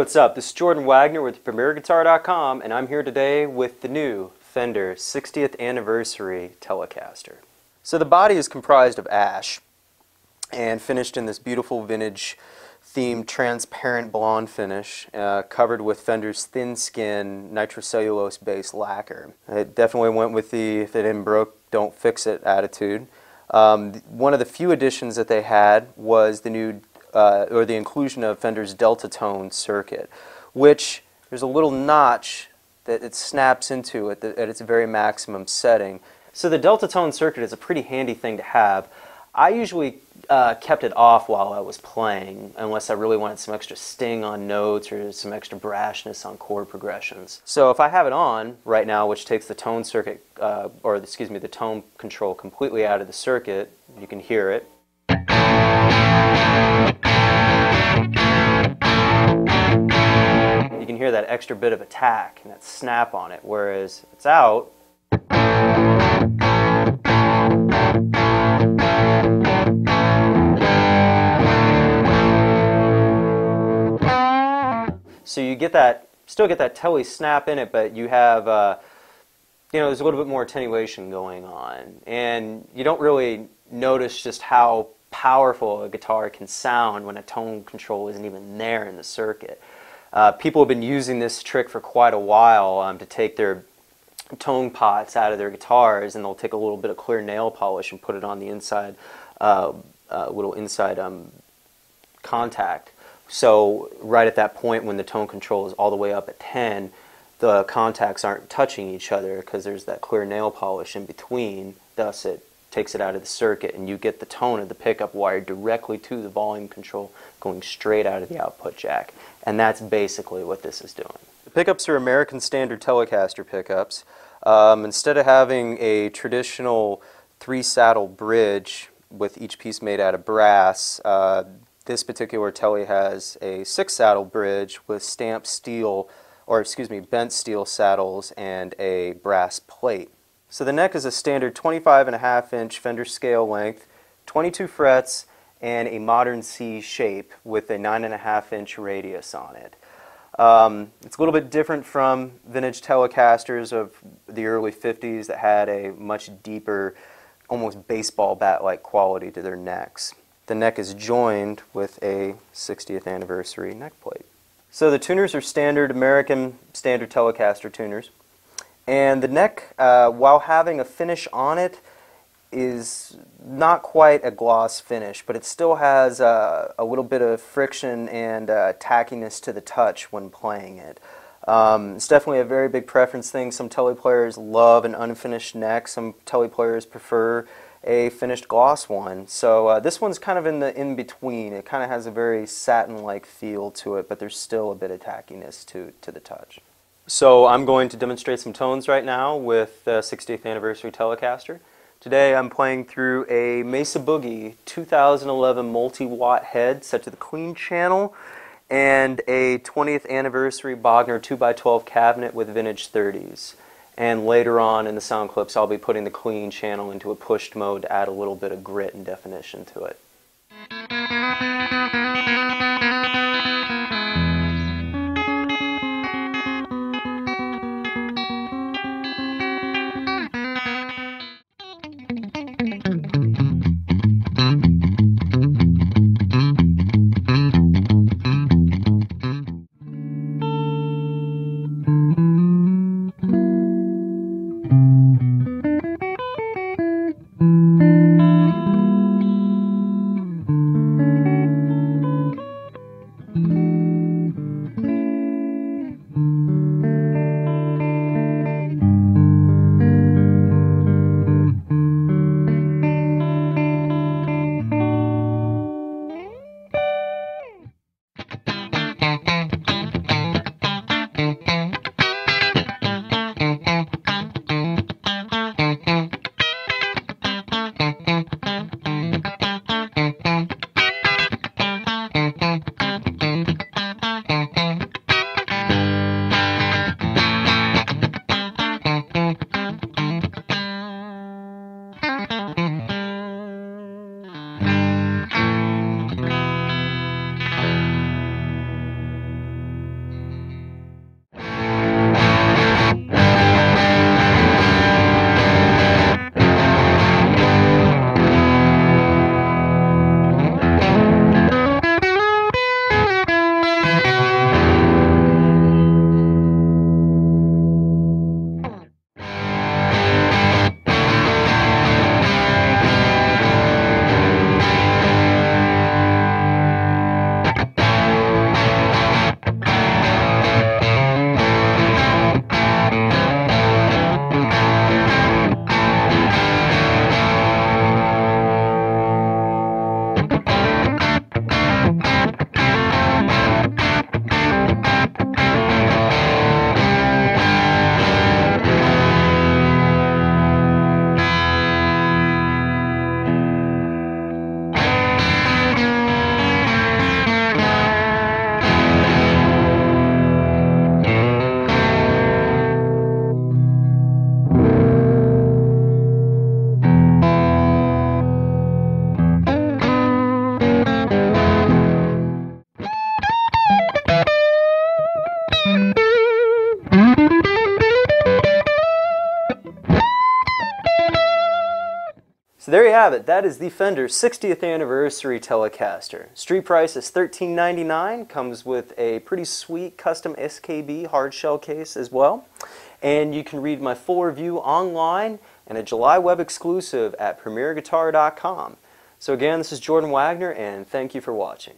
what's up? This is Jordan Wagner with PremierGuitar.com, and I'm here today with the new Fender 60th Anniversary Telecaster. So the body is comprised of ash and finished in this beautiful vintage themed transparent blonde finish, covered with Fender's thin skin nitrocellulose based lacquer. It definitely went with the if it ain't broke, don't fix it attitude. One of the few additions that they had was the new or the inclusion of Fender's Delta Tone circuit, which there's a little notch that it snaps into at its very maximum setting. So the Delta Tone circuit is a pretty handy thing to have. I usually kept it off while I was playing, unless I really wanted some extra sting on notes or some extra brashness on chord progressions. So if I have it on right now, which takes the tone circuit, the tone control completely out of the circuit, you can hear it. You can hear that extra bit of attack and that snap on it, whereas if it's out, so you get that, still get that Tele snap in it, but you have, there's a little bit more attenuation going on, and you don't really notice just how powerful a guitar can sound when a tone control isn't even there in the circuit. People have been using this trick for quite a while to take their tone pots out of their guitars, and they'll take a little bit of clear nail polish and put it on the inside, little inside contact. So right at that point when the tone control is all the way up at 10, the contacts aren't touching each other because there's that clear nail polish in between, thus it takes it out of the circuit, and you get the tone of the pickup wired directly to the volume control going straight out of the output jack. And that's basically what this is doing. The pickups are American Standard Telecaster pickups. Instead of having a traditional 3-saddle bridge with each piece made out of brass, this particular Tele has a 6-saddle bridge with stamped steel, bent steel saddles and a brass plate. So the neck is a standard 25.5-inch Fender scale length, 22 frets, and a modern C shape with a 9.5-inch radius on it. It's a little bit different from vintage Telecasters of the early 50s that had a much deeper, almost baseball bat-like quality to their necks. The neck is joined with a 60th anniversary neck plate. So the tuners are standard American Standard Telecaster tuners. And the neck, while having a finish on it, is not quite a gloss finish, but it still has a little bit of friction and tackiness to the touch when playing it. It's definitely a very big preference thing. Some Tele players love an unfinished neck. Some Tele players prefer a finished gloss one. So this one's kind of in the in-between. It kind of has a very satin-like feel to it, but there's still a bit of tackiness to the touch. So I'm going to demonstrate some tones right now with the 60th Anniversary Telecaster. Today I'm playing through a Mesa Boogie 2011 multi-watt head set to the clean channel and a 20th Anniversary Bogner 2x12 cabinet with vintage 30s. And later on in the sound clips I'll be putting the clean channel into a pushed mode to add a little bit of grit and definition to it. So there you have it. That is the Fender 60th Anniversary Telecaster. Street price is $13.99. Comes with a pretty sweet custom SKB hard shell case as well. And you can read my full review online and a July web exclusive at premierguitar.com. So again, this is Jordan Wagner, and thank you for watching.